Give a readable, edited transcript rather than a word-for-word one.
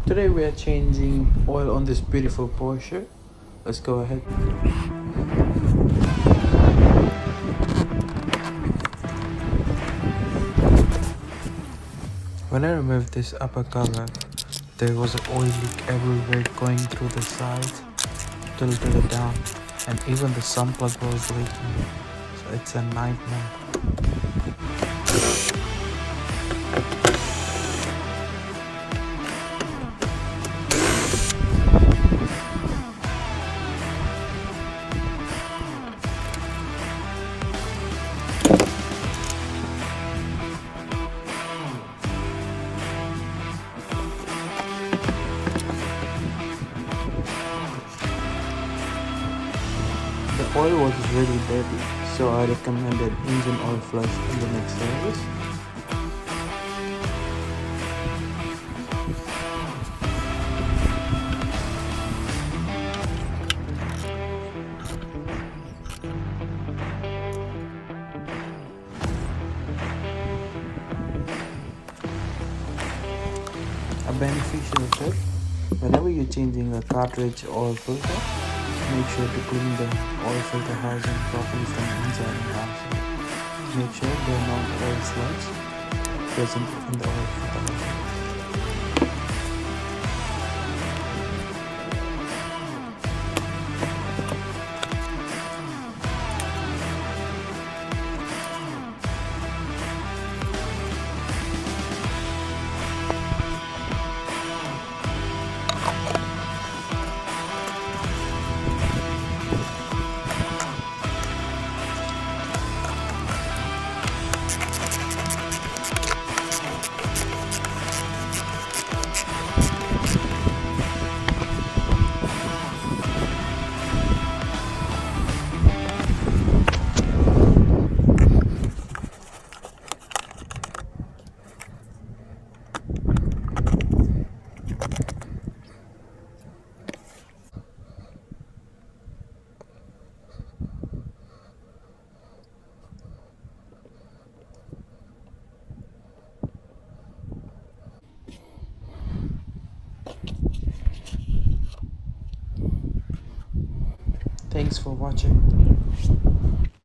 Today we are changing oil on this beautiful Porsche. Let's go ahead. When I removed this upper cover, there was an oil leak everywhere going through the sides till to the down, and even the sump plug was leaking. So it's a nightmare. The oil was really dirty, so I recommended engine oil flush in the next service. A beneficial tip: whenever you're changing a cartridge or filter, make sure to clean the oil filter housing properly from inside and outside. Make sure there are no oil slugs present in the oil filter housing. Thanks for watching.